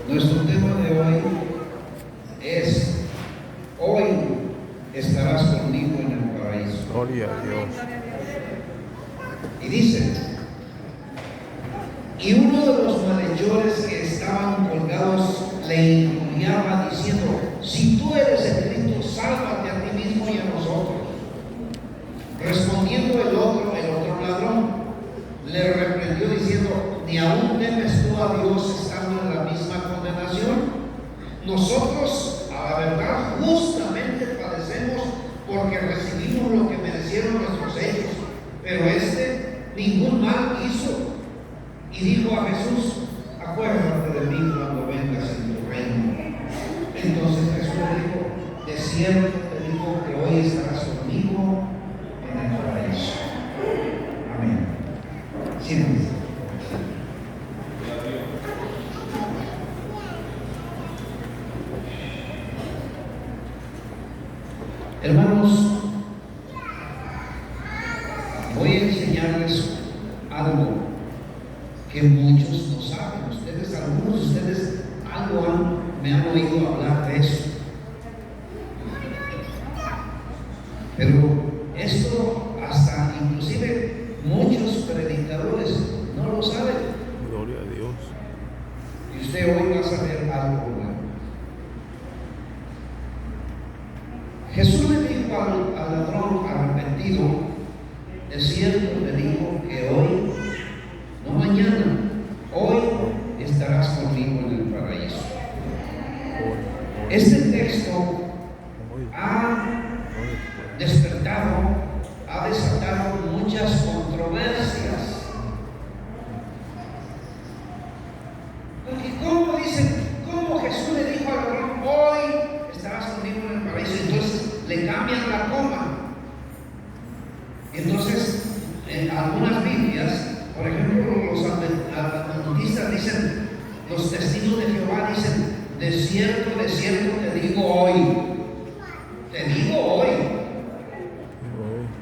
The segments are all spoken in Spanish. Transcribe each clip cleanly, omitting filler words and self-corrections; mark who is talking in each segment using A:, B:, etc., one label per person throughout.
A: Nuestro tema de hoy es: hoy estarás conmigo en el paraíso.
B: Gloria a Dios.
A: Y dice: y uno de los malhechores que estaban colgados le injuriaba diciendo: si tú eres el Cristo, sálvate a ti mismo y a nosotros. Respondiendo el otro ladrón, le reprendió diciendo: ni aún temes tú a Dios estando en la misma condenación. Nosotros, a la verdad, justamente padecemos porque recibimos lo que merecieron nuestros hechos, pero ningún mal hizo. Y dijo a Jesús: acuérdate de mí cuando vengas en tu reino. Entonces Jesús le dijo: de cierto te digo que hoy estarás conmigo en el paraíso. Amén. Siéntense. Hermanos, voy a enseñarles algo que muchos no saben. Algunos de ustedes me han oído hablar de eso. Pero esto hasta inclusive muchos predicadores no lo saben.
B: Gloria a Dios.
A: Y usted hoy va a saber algo nuevo. Jesús le dijo al ladrón arrepentido: de cierto le digo que hoy, no mañana, hoy estarás conmigo en el paraíso. Este texto ha desatado muchas controversias. Porque ¿cómo Jesús le dijo al ladrón: hoy estarás conmigo en el paraíso? Entonces le cambian la coma. Entonces, en algunas Biblias, por ejemplo, los adventistas dicen, los testigos de Jehová dicen: de cierto te digo hoy. Te digo hoy.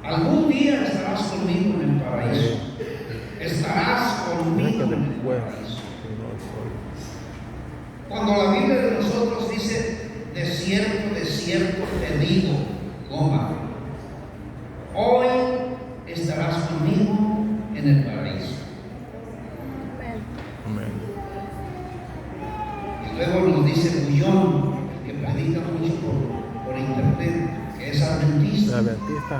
A: Algún día estarás conmigo en el paraíso. Estarás conmigo en el paraíso. Cuando la Biblia de nosotros dice: de cierto te digo, hoy estarás conmigo en el paraíso.
B: Amén.
A: Y luego nos dice Bullón, que predica mucho por internet, que es adventista.
B: Adventista.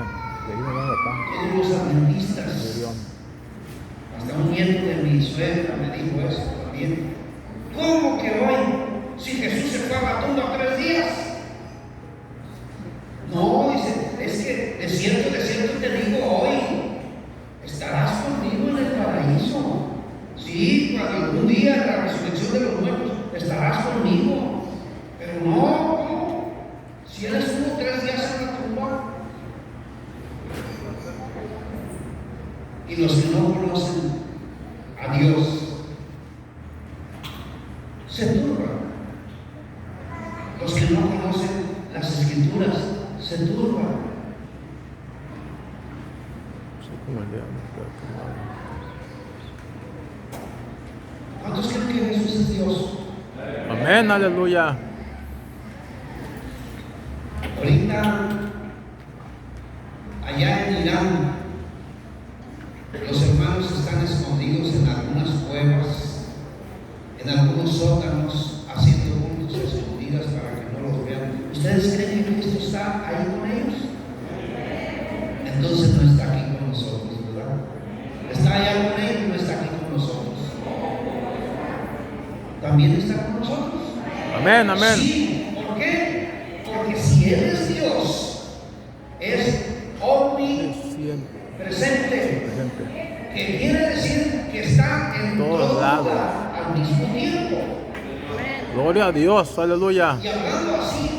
A: Todos los adventistas. Hasta un nieto de mi suegra me dijo eso también. ¿Cómo que hoy? Si Jesús se fue a la tumba 3 días. No, dice, es que de cierto te digo hoy, estarás conmigo en el paraíso. Sí, cuando algún día en la resurrección de los muertos estarás conmigo. Pero no, si él estuvo 3 días en la tumba. Y los que no conocen a Dios se turban. Los que no conocen las Escrituras se turban. ¿Cuántos creen que Jesús es Dios?
B: Amén, aleluya.
A: Ahorita, allá en Irán, los hermanos están escondidos en algunas cuevas, en algunos sótanos, haciendo cultos escondidas para que no los vean. ¿Ustedes creen que Cristo está ahí con ellos? Entonces no está aquí con nosotros, ¿verdad? Está allá con ellos, no está aquí con nosotros. ¿También está con nosotros?
B: Amén, amén.
A: Sí, ¿por qué? Porque si Él es Dios, es omnipresente. Que quiere decir que está en todos lados al mismo tiempo.
B: Gloria a Dios, aleluya.
A: Y hablando así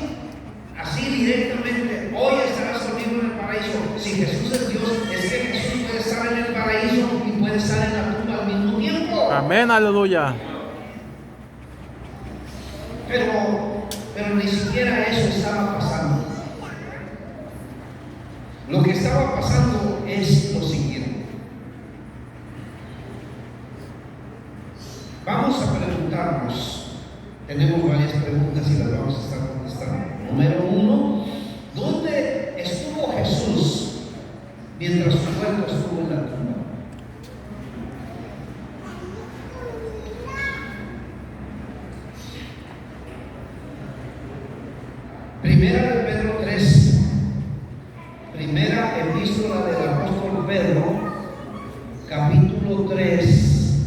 A: directamente: hoy estarás conmigo en el paraíso. Si Jesús es Dios, es que Jesús puede estar en el paraíso y puede estar en la tumba al mismo tiempo.
B: Amén, aleluya.
A: Pero ni siquiera eso estaba pasando. Lo que estaba pasando es lo siguiente. Vamos a preguntarnos: Tenemos varias preguntas y las vamos a estar contestando. Número 1, ¿dónde estuvo Jesús mientras su cuerpo estuvo en la tumba? Primera de Pedro 3, primera epístola del apóstol Pedro, capítulo 3,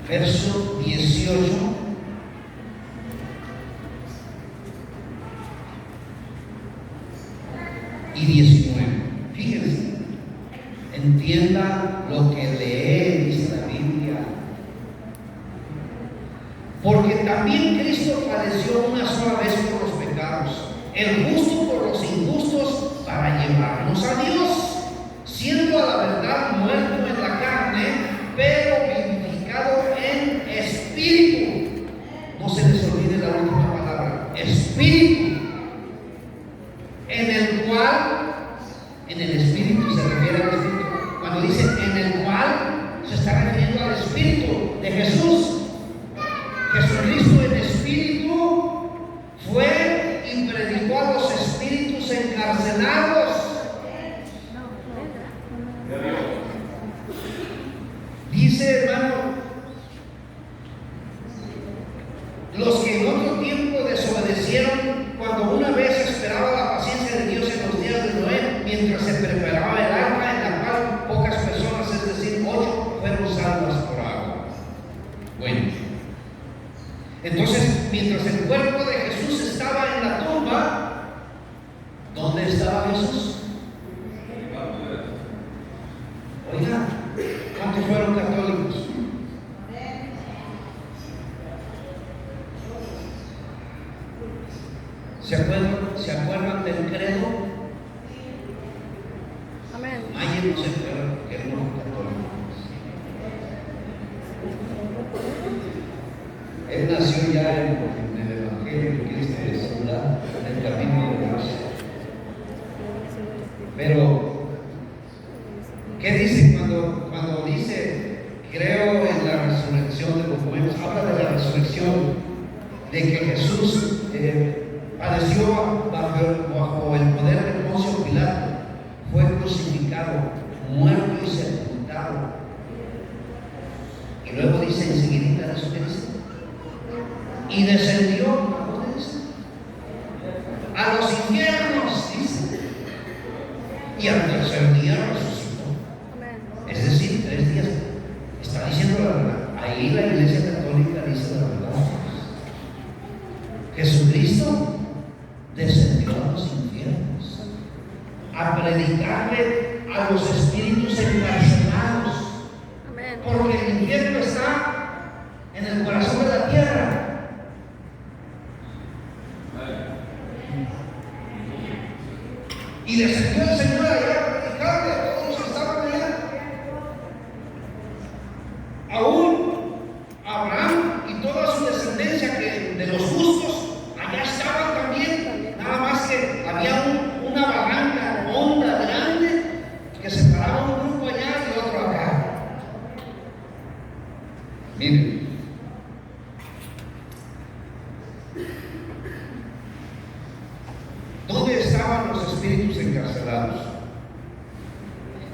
A: verso 18 y 19. Fíjense, entienda lo que lee, dice la Biblia. Porque también Cristo padeció una sola vez por los pecados, el justo por los injustos, para llevarnos a Dios, siendo a la verdad muerto en la carne, pero vivificado en espíritu. No se les olvide la última palabra, espíritu, en el cual, en el espíritu se refiere al espíritu. Cuando dice en el cual, se está refiriendo al espíritu de Jesús. Jesucristo en espíritu fue y predicó a los espíritus encarcelados. Dice, hermano, los que en otro tiempo desobedecieron cuando una vez esperaba la paciencia de Dios en los días de Noé, mientras se preparaba el arca, en la cual pocas personas, es decir, 8, fueron salvas por agua. Bueno, entonces, mientras el cuerpo de Jesús estaba en la tumba, ¿dónde estaba Jesús? Oiga, ¿cuántos fueron católicos? ¿Se acuerdan del credo?
C: Amén.
A: Nadie no se acuerda porque eran católicos. Él nació ya en el Evangelio que Cristo es ¿verdad? En el camino de Dios. Pero, ¿qué dice cuando dice creo en la resurrección de los muertos? Habla de la resurrección, de que Jesús padeció bajo el poder de Poncio Pilato, fue crucificado, muerto y sepultado. Y luego dice enseguida de su dice, y descendió ¿a dónde dice? A los infiernos, dice, y al tercer día resucitó. Es decir, 3 días. Está diciendo la verdad. Ahí la Iglesia Católica dice la verdad. Jesucristo descendió a los infiernos a predicarle a los espíritus encarcelados. Porque el infierno está en el corazón de la tierra. Y descendió el Señor allá a predicarle a todos los que estaban allá. Aún Abraham y toda su descendencia de los justos allá estaban también. Nada más que había una barranca honda grande que separaba un grupo allá y otro acá. Miren. ¿Dónde estaban los espíritus encarcelados?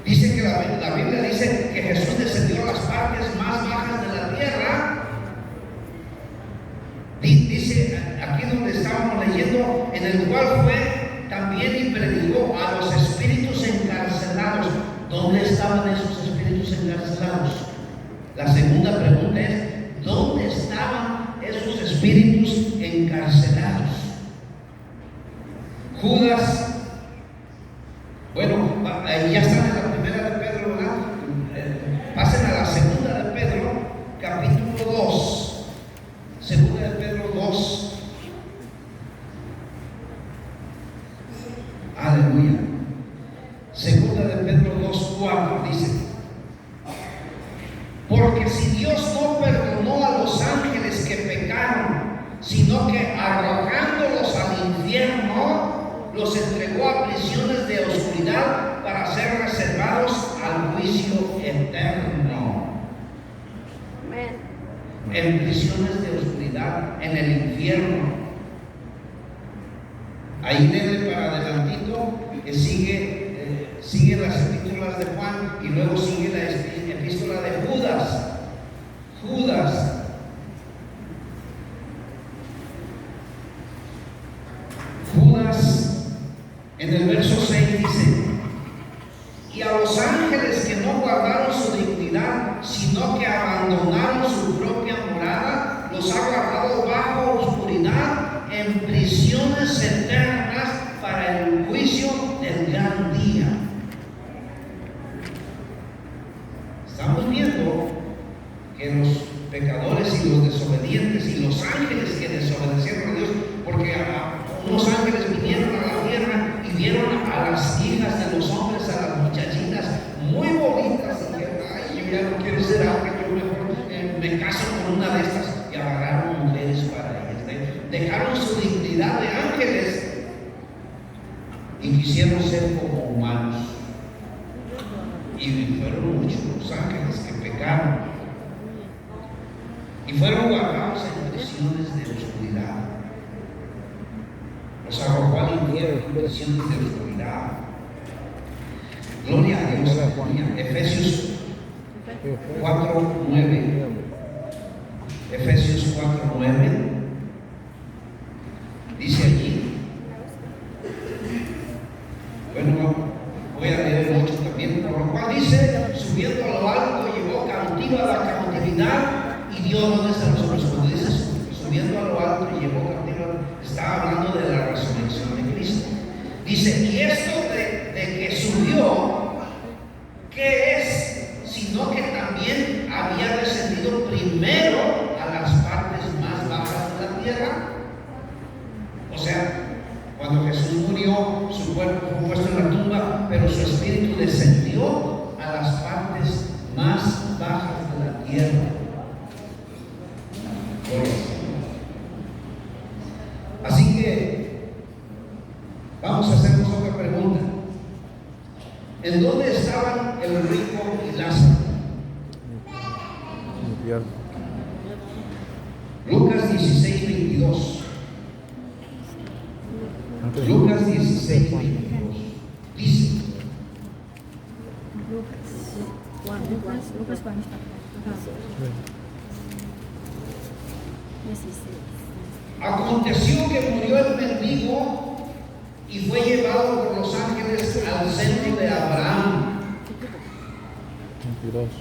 A: Dice que la Biblia dice que Jesús descendió a las partes más bajas de la tierra. Dice aquí donde estábamos leyendo, en el cual fue también y predicó a los espíritus encarcelados. ¿Dónde estaban esos espíritus encarcelados? La segunda pregunta es, ¿dónde estaban esos espíritus encarcelados? Judas, bueno, ya están en la primera de Pedro, ¿verdad? Pasen a la segunda de Pedro, capítulo 2. Segunda de Pedro 2. Aleluya. Segunda de Pedro 2:4 dice: porque si Dios no perdonó a los ángeles que pecaron, sino que arrojándolos al infierno, los entregó a prisiones de oscuridad para ser reservados al juicio eterno.
C: Amén.
A: en prisiones de oscuridad, en el infierno. Ahí debe para adelantito que sigue las epístolas de Juan y luego sigue la epístola de Judas. Judas en el verso 6 dice: y a los ángeles que no guardaron su dignidad, sino que abandonaron su propia morada, los ha guardado bajo oscuridad en prisiones eternas para el juicio del gran día. Estamos viendo que los pecadores y los desobedientes y los ángeles que desobedecieron a Dios, porque unos ángeles vinieron a la tierra y vieron a las hijas de los hombres, a las muchachitas muy bonitas, y dijeron: ay, yo ya no quiero ser ángel, yo mejor me caso con una de estas, y agarraron mujeres para ellas. Dejaron su dignidad de ángeles y quisieron ser como humanos, y fueron muchos los ángeles que pecaron y fueron guardados en prisiones de oscuridad. Los arrojó al infierno en prisiones de oscuridad. Gloria a Dios. Efesios 4:9. Efesios 4:9 dice allí. Bueno, voy a leer el 8 también. Por lo cual dice: subiendo a lo alto, llevó cautiva la cautividad y dio dones a los hombres. Cuando dice subiendo a lo alto y llevó cautiva, está hablando de la resurrección de Cristo. Dice: y esto de que subió, ¿qué es? Sino que también había descendido primero a las partes más bajas de la tierra. O sea, cuando Jesús murió, su cuerpo fue puesto en la tumba, pero su espíritu descendió a las partes más bajas de la tierra. Así que vamos a hacernos otra pregunta. ¿En dónde estaban el rico y Lázaro? Lucas 16:22. Lucas 16:22 dice:
C: Lucas 16.
A: aconteció que murió el mendigo y fue llevado por los ángeles al seno de Abraham.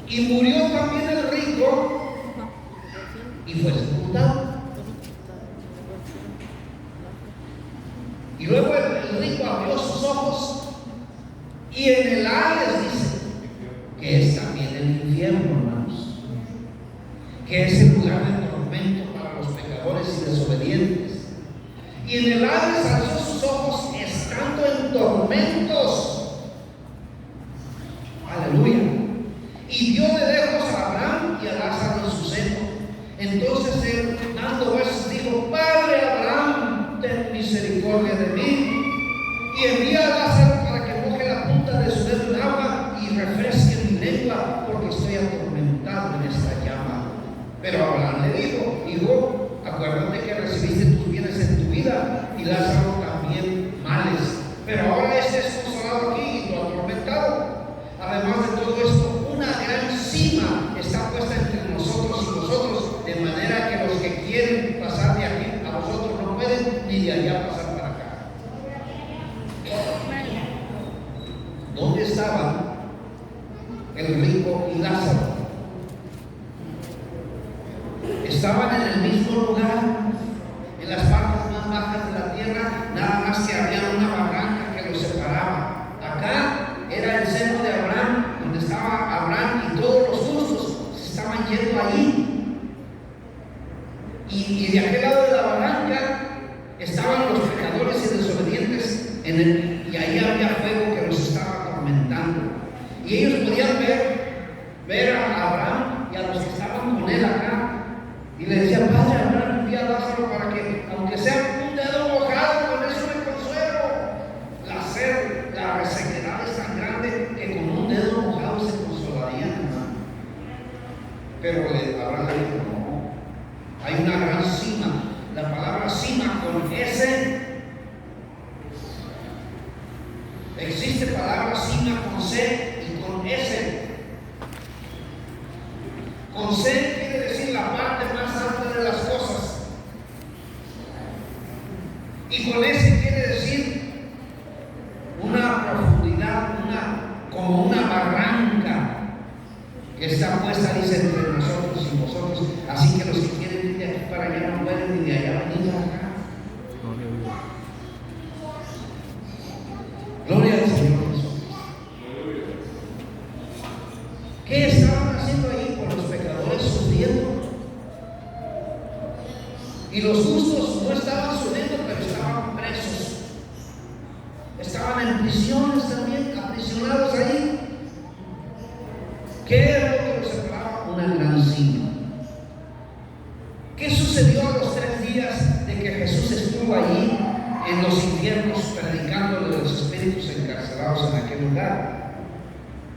A: Y murió también el rico y fue sepultado. Y luego el rico abrió sus ojos y en el Hades dice que es también el infierno, hermanos, que es el lugar de tormento para los pecadores y desobedientes. Y en el Hades alzó sus ojos estando en tormentos. Aleluya. Y vio de lejos a Abraham y a Lázaro en su seno. Entonces él, dando besos, dijo: Padre Abraham, ten misericordia de mí y envía a Lázaro para que moje la punta de su dedo en agua y refresque mi lengua, porque estoy atormentado en esta llama. Pero Abraham le dijo: Hijo, acuérdate que recibiste tus bienes en tu vida y Lázaro también males, pero ahora este es consolado aquí y tú atormentado. Además de todo esto, una gran cima está puesta entre nosotros y vosotros, de manera que los que quieren pasar de aquí a vosotros no pueden, ni de allá pasar para acá. ¿Dónde estaban el rico y Lázaro? Estaban en el mismo lugar, en las partes más bajas de la tierra, nada más que había una barranca que los separaba. Acá era el seno de Abraham, donde estaba Abraham y todos los justos se estaban yendo allí. Y de aquel lado de la barranca estaban los pecadores y desobedientes, y ahí había fuego que los estaba atormentando. Y ellos podían ver a Abraham y a los que estaban con él acá. Y le decía: Padre Abraham, envía a Lázaro para que, aunque sea un dedo mojado, con eso me consuelo. La resequedad es tan grande que con un dedo mojado se consolarían, hermano. Pero Abraham le dijo: no, Y con ese quiere decir una profundidad, como una barranca que está puesta, dice, entre nosotros y vosotros. Así que los que quieren ir de aquí para allá no pueden, ni de allá venir acá. Gloria al Señor Jesús. ¿Qué estaban haciendo ahí con los pecadores sufriendo? Y los justos no estaban sufriendo, pero estaban presos. Estaban en prisiones también, aprisionados ahí. ¿Qué era lo que los separaba? Una gran sima. ¿Qué sucedió a los 3 días de que Jesús estuvo allí en los infiernos predicándole a los espíritus encarcelados en aquel lugar?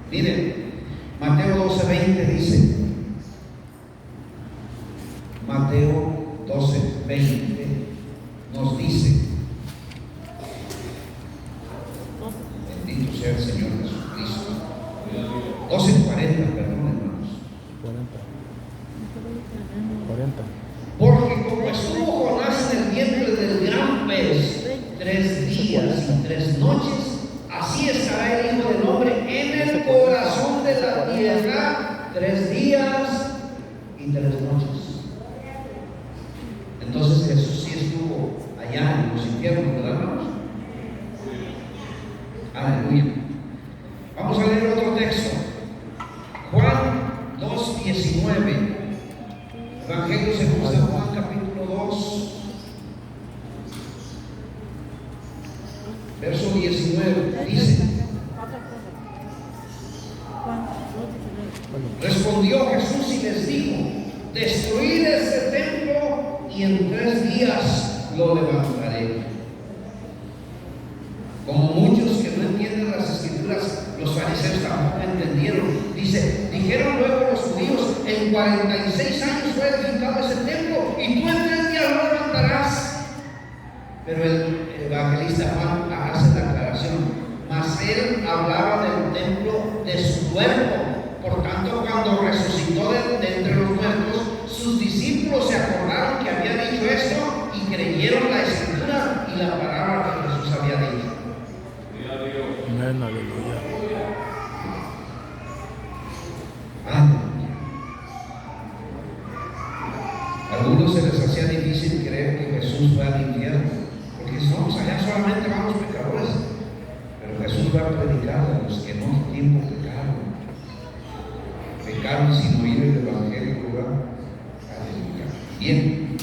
A: Miren, Mateo 12:20 dice, Mateo 12:20 nos dice, bendito sea el Señor Jesucristo. 12:40, perdón, hermanos.
B: 40.
A: Porque como estuvo Jonás en el vientre del gran pez 3 días y 3 noches, así estará el Hijo del Hombre en el corazón de la tierra 3 días y 3 noches. Entonces Jesús sí estuvo allá en los infiernos, ¿verdad, hermanos? Aleluya. Vamos a leer otro texto. Juan 2:19. Evangelio según San Juan, capítulo 2, verso 19. Dice: respondió Jesús y les dijo: destruid este templo y en 3 días lo levantaré. Como muchos que no entienden las escrituras, los fariseos tampoco entendieron. Dice: dijeron luego los judíos: en 46 años fue edificado ese templo y tú en 3 días lo levantarás. Pero el evangelista Juan hace la aclaración: mas él hablaba del templo de su cuerpo. Por tanto, cuando resucitó de entre los muertos, sus discípulos se acordaron que había dicho esto y creyeron la escritura y la palabra que Jesús había dicho.
B: Amén, aleluya.
A: Aleluya. A algunos se les hacía difícil creer que Jesús fue al infierno, porque somos allá solamente vamos pecadores, pero Jesús va a predicar a los que no tiempo pecaron sin oír el evangelio, ¿verdad? Aleluya. Bien.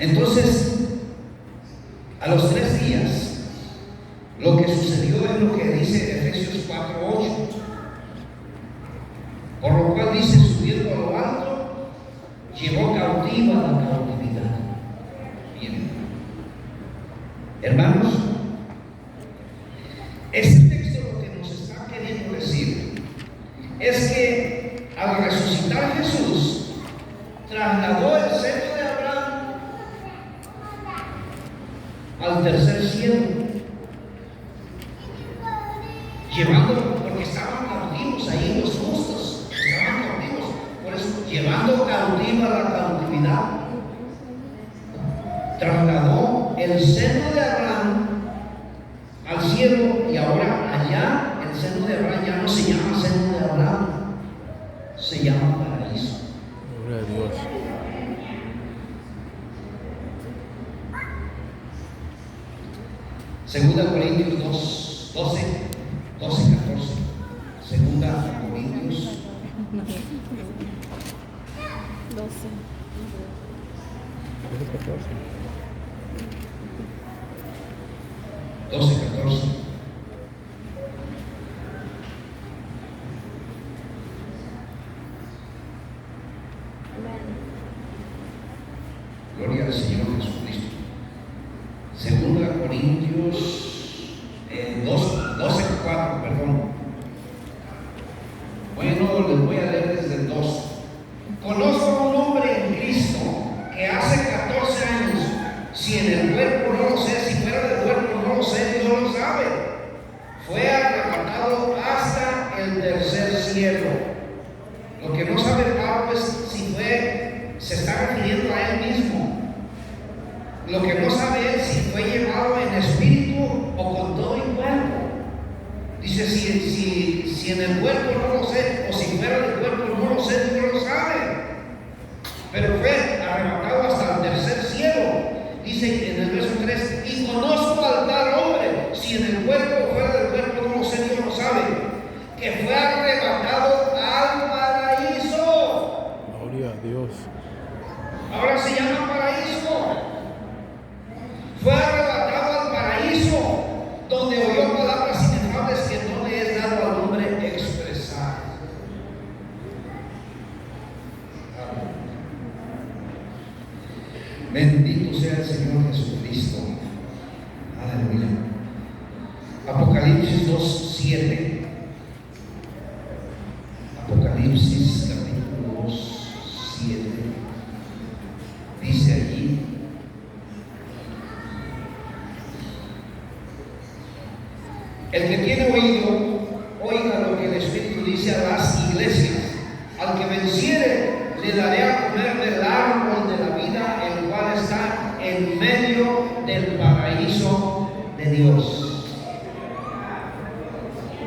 A: Entonces, a los 3 días, lo que sucedió es lo que dice Efesios 4:8. Por lo cual dice: subiendo a lo alto, llevó cautiva la cautividad. Bien. Hermanos, este texto lo que nos está queriendo decir es que al resucitar Jesús, trasladó el seno de Abraham al tercer cielo, llevando, porque estaban cautivos ahí los justos, estaban cautivos, por eso llevando cautiva la cautividad, trasladó el seno de Abraham al cielo, y ahora allá el seno de Abraham ya no se llama seno de Abraham, se llama paraíso.
B: Gloria a Dios.
A: Segunda Corintios 12, 14. Segunda Corintios 12, 14. Gloria al Señor Jesucristo. Segunda Corintios 12:4, perdón. Bueno, les voy a leer desde el 2. Conozco a un hombre en Cristo que hace 14 años, si en el cuerpo no lo sé, si fuera del cuerpo no lo sé, Dios lo sabe, fue arrebatado hasta el tercer cielo. Lo que no sabe Pablo es si fue, se está refiriendo a él mismo. Lo que no sabe es si fue llevado en espíritu o con todo el cuerpo. Dice, si en el cuerpo no lo sé, o si fuera del cuerpo no lo sé, no lo sabe. Pero fue arrebatado hasta el tercer cielo. Dice en el verso 3, y conozco al tal hombre, si en el cuerpo o fuera del cuerpo no lo sé, Dios lo sabe, que fue arrebatado al paraíso.
B: Gloria a Dios.
A: Ahora se llama paraíso. Fue arrebatado al paraíso, donde oyó palabras inefables que no le es dado al hombre expresar. Bendito sea el Señor Jesucristo. Aleluya. Apocalipsis 2:7. Apocalipsis capítulo 2:7. Dice allí: el que tiene oído, oiga lo que el Espíritu dice a las iglesias. Al que venciere, le daré a comer del árbol de la vida, el cual está en medio del paraíso de Dios.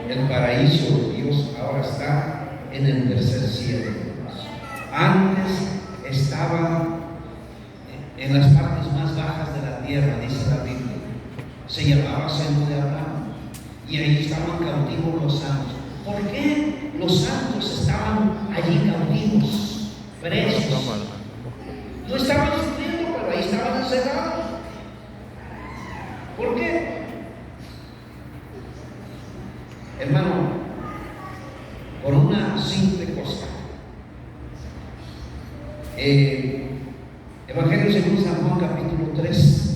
A: El paraíso de Dios ahora está en el tercer cielo. Antes estaba en las partes más bajas de la tierra, dice la Biblia. Se llamaba seno de Abraham. Y ahí estaban cautivos los santos. ¿Por qué los santos estaban allí cautivos, presos? No estaban sufriendo, pero ahí estaban encerrados. ¿Por qué? Hermano, por una simple cosa. Evangelio según San Juan capítulo 3.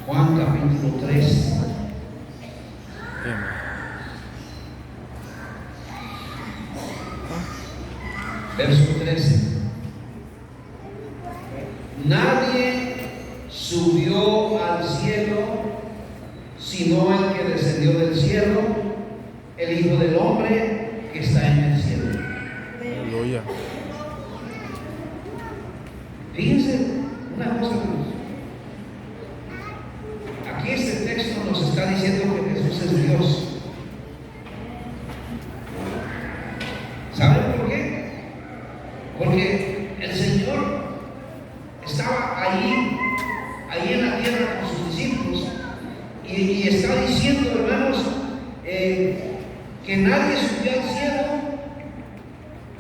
A: Juan capítulo 3. Verso 13. Nadie subió al cielo sino el que descendió del cielo, el Hijo del Hombre que está en el cielo.
B: Aleluya.
A: Fíjense una cosa. Aquí este texto nos está diciendo que Jesús es Dios. ¿Saben por qué? Porque el Señor estaba ahí en la tierra con sus discípulos y está diciendo, hermanos, que nadie subió al cielo.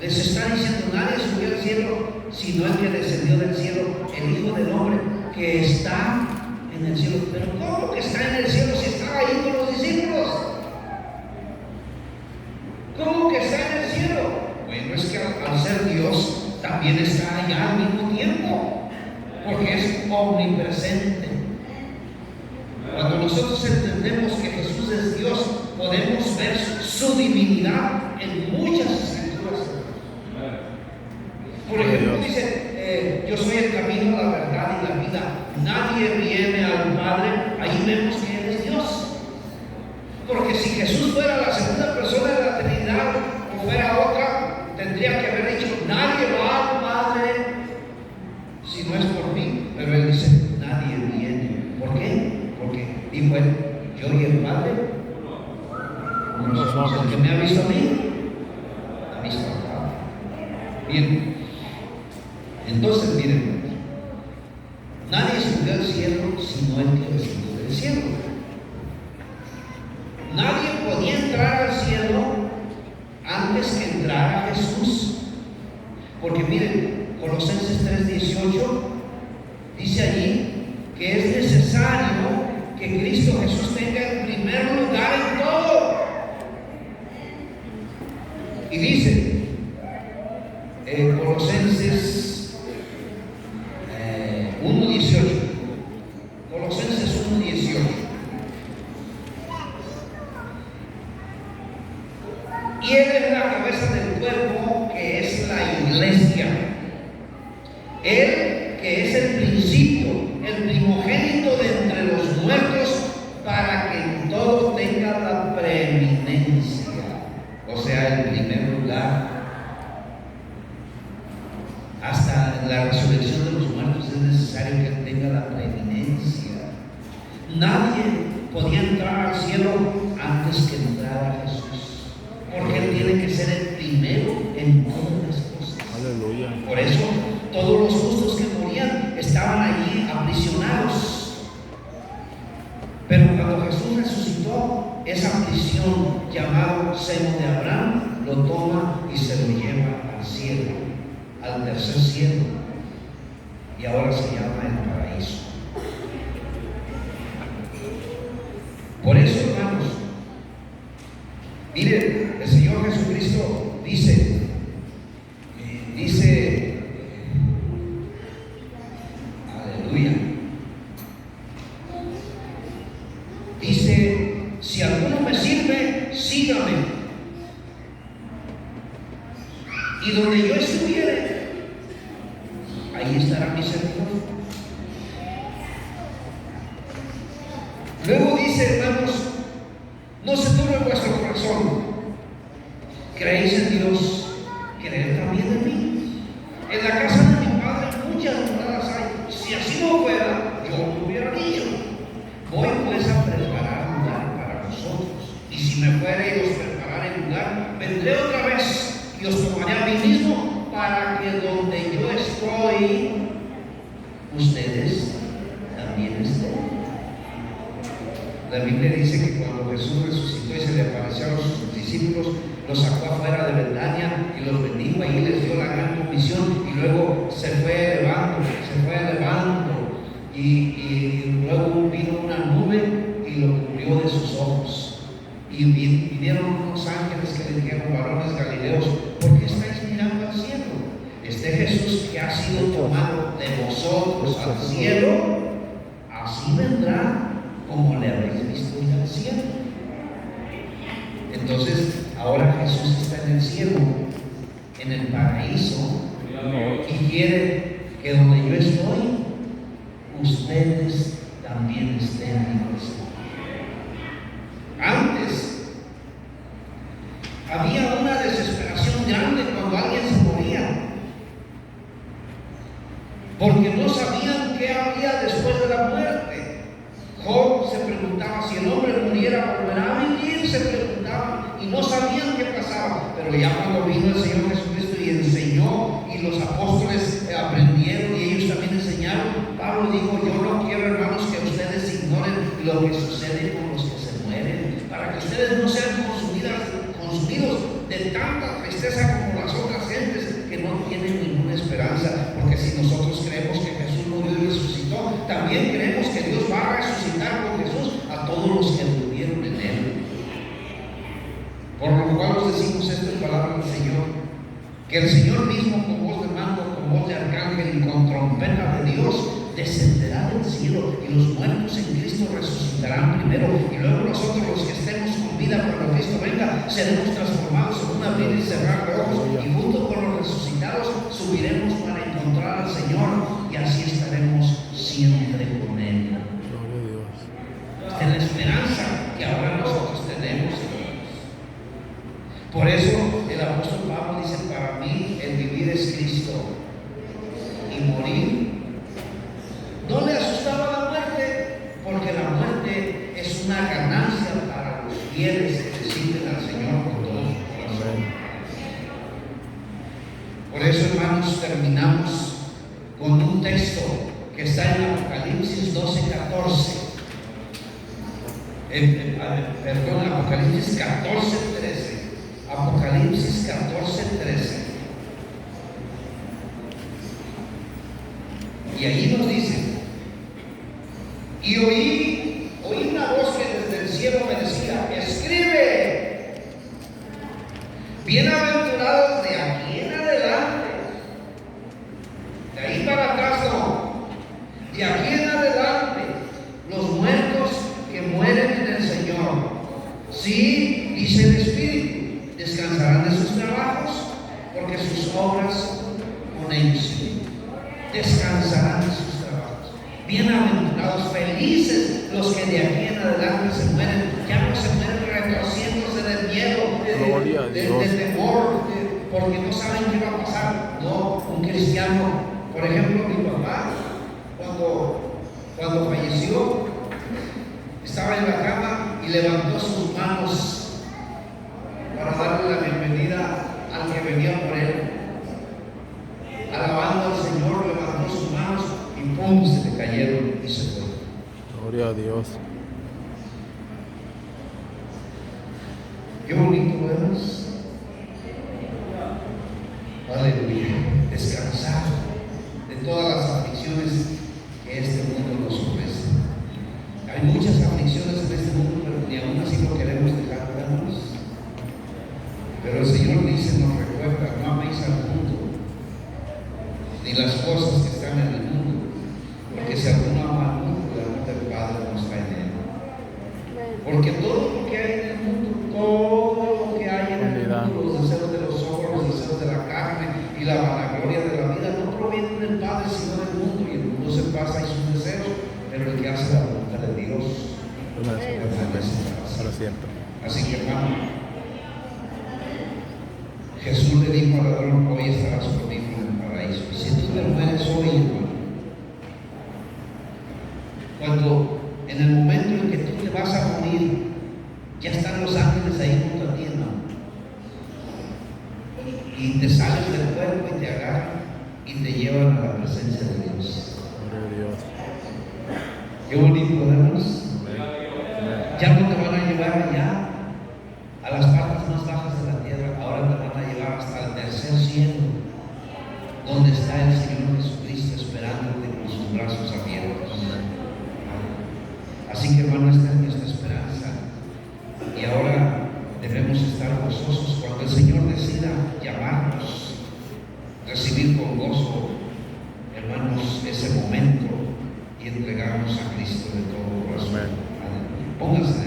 A: Les está diciendo, nadie subió al cielo sino el que descendió del cielo, el Hijo del Hombre que está en el cielo. Pero ¿cómo que está en el cielo si estaba ahí con los discípulos? ¿Cómo que está en el cielo? Bueno, es que al ser Dios también está allá al mismo tiempo, porque es omnipresente. Cuando nosotros entendemos que Jesús es Dios, podemos ver su divinidad en muchas escrituras. Por ejemplo, dice, yo soy el camino, la verdad y la vida. Nadie viene al Padre. Ahí vemos que Él es Dios. Porque si Jesús fuera la segunda persona de la Trinidad o fuera otra, tendría que haber dicho, nadie va al Padre si no es por mí. Pero Él dice, nadie viene. ¿Por qué? Porque dijo Él, yo y el Padre, el que me ha visto a mí, ha visto al Padre. Bien. Entonces, miren, nadie subió al cielo sino el que descendió del cielo. Nadie podía entrar al cielo antes que entrara Jesús. Porque miren, Colosenses 3:18 dice allí que es necesario que Cristo Jesús tenga el primer lugar en todo. Y dice, Colosenses 1:18. Colosenses 1:18. Y Él es la cabeza del cuerpo, que es la iglesia. Él que es el principio, el primogénito de entre los muertos, para que en todo tenga la preeminencia. O sea, el primer lugar. Hasta Nadie podía entrar al cielo antes que entrara Jesús, porque Él tiene que ser el primero en todas las cosas.
B: Aleluya.
A: Por eso todos los justos que morían estaban allí aprisionados. Pero cuando Jesús resucitó, esa prisión llamada seno de Abraham lo toma y se lo lleva al cielo, al tercer cielo, y ahora se llama el paraíso. Por eso, hermanos, miren, el Señor Jesucristo dice, aleluya, dice, si alguno me sirve, sígame. Y donde yo estuviere, ahí estará mi servidor. Luego dice, hermanos, no se turbe vuestro corazón. ¿Creéis en Dios? ¿Creed también en mí? En la casa de mi Padre muchas moradas hay. Si así no fuera, yo lo hubiera dicho. Voy pues a preparar lugar para vosotros. Y si me fuere y os prepararé lugar, vendré otra vez y os tomaré a mí mismo, para que donde yo estoy, ustedes también estén. La Biblia dice que cuando Jesús resucitó y se le apareció a sus discípulos, los sacó afuera de Betania y los bendijo, ahí les dio la gran comisión, y luego se fue elevando, y luego vino una nube y lo cubrió de sus ojos. Y vinieron unos ángeles que le dijeron: varones galileos, ¿por qué estáis mirando al cielo? Este Jesús que ha sido tomado de vosotros al cielo, así vendrá como le habéis visto ir al cielo. Entonces, ahora Jesús está en el cielo, en el paraíso, y quiere que donde yo estoy, ustedes también estén en el cielo. Antes había una desesperación grande cuando alguien se moría, porque no sabían qué había después de la muerte. Job se preguntaba: si el hombre muriera, ¿volverá a vivir? Se preguntaban y no sabían qué pasaba. Pero ya cuando vino el Señor Jesucristo y enseñó, y los apóstoles aprendieron y ellos también enseñaron, Pablo dijo: yo no quiero, hermanos, que ustedes ignoren lo que sucede con los que se mueren, para que ustedes no sean consumidos de tanta tristeza como las otras gentes que no tienen ninguna esperanza. Porque si nosotros creemos que Jesús murió y resucitó, también creemos que Dios va a resucitar con Jesús a todos los que murieron en Él. Por lo cual os decimos esto en palabra del Señor, que el Señor mismo, con voz de mando, con voz de arcángel y con trompeta de Dios, descenderá del cielo, y los muertos en Cristo resucitarán primero, y luego nosotros, los que estemos con vida cuando Cristo venga, seremos transformados en un abrir y cerrar de ojos, y junto con los resucitados subiremos para encontrar al Señor, y así estaremos siempre con Él.
B: Gloria a Dios.
A: Esta es la esperanza que ahora nosotros tenemos. Por eso el apóstol Pablo dice: para mí el vivir es Cristo y morir. No le asustaba la muerte, porque la muerte es una ganancia para los fieles que sirven al Señor con todo su corazón. Por eso, hermanos, terminamos con un texto que está en Apocalipsis 12:14. Apocalipsis 14:13. Apocalipsis 14:13. Y allí nos dice: y oí una voz que desde el cielo me decía: escribe, bienaventurados de aquí en adelante. De ahí para atrás no. De aquí en adelante, los muertos que mueren en el Señor. Sí, dice el Espíritu, descansarán de sus trabajos, porque sus obras con ellos descansarán de sus trabajos. Bienaventurados, felices los que de aquí en adelante se mueren. Ya no se mueren retorciéndose de miedo, de temor, porque no saben qué va a pasar. No, un cristiano, por ejemplo, mi papá, cuando falleció, estaba en la cama y levantó sus manos para darle la bienvenida al que venía por él. Alabando al Señor, levantó sus manos y ¡pum! Se le cayeron y se fue.
B: Gloria a Dios.
A: Qué bonito, ¿verdad? Aleluya. Descansar de todas las aflicciones que este mundo nos ofrece. Hay muchas aflicciones en este mundo, pero ni aún así lo queremos dejar, hermanos. Pero el Señor dice, nos recuerda, no améis al mundo, ni las cosas que están en el mundo, porque si alguno ama al mundo, el amor del Padre no está en él. Porque todo lo que hay en el mundo, todo lo que hay en el mundo, los deseos de los ojos, los deseos de la carne y la vanagloria de la vida, no provienen del Padre, sino del mundo, y el mundo se pasa y sus deseos, pero el que hace la voluntad de Dios permanece
B: Para siempre.
A: Así que, hermano, Jesús le dijo al ladrón, hoy estarás conmigo en el paraíso. Y si tú te mueres hoy, hermano, cuando en el momento en que tú te vas a morir, ya están los ángeles ahí junto a ti, hermano, y te sales del cuerpo y te agarran y te llevan a la presencia de Dios.
B: Gloria a Dios.
A: Qué bonito, hermanos.
B: Amén.
A: Ya no te van a llevar allá a las partes más bajas de la tierra, ahora te van a llevar hasta el tercer cielo, donde está el Señor Jesucristo esperándote con sus brazos abiertos. Así que, hermano, esta es nuestra esperanza. Y ahora debemos estar gozosos cuando el Señor decida llamarnos, recibir con gozo, hermanos, ese momento y entregarnos a Cristo de todo corazón.
B: Amén.
A: Pónganse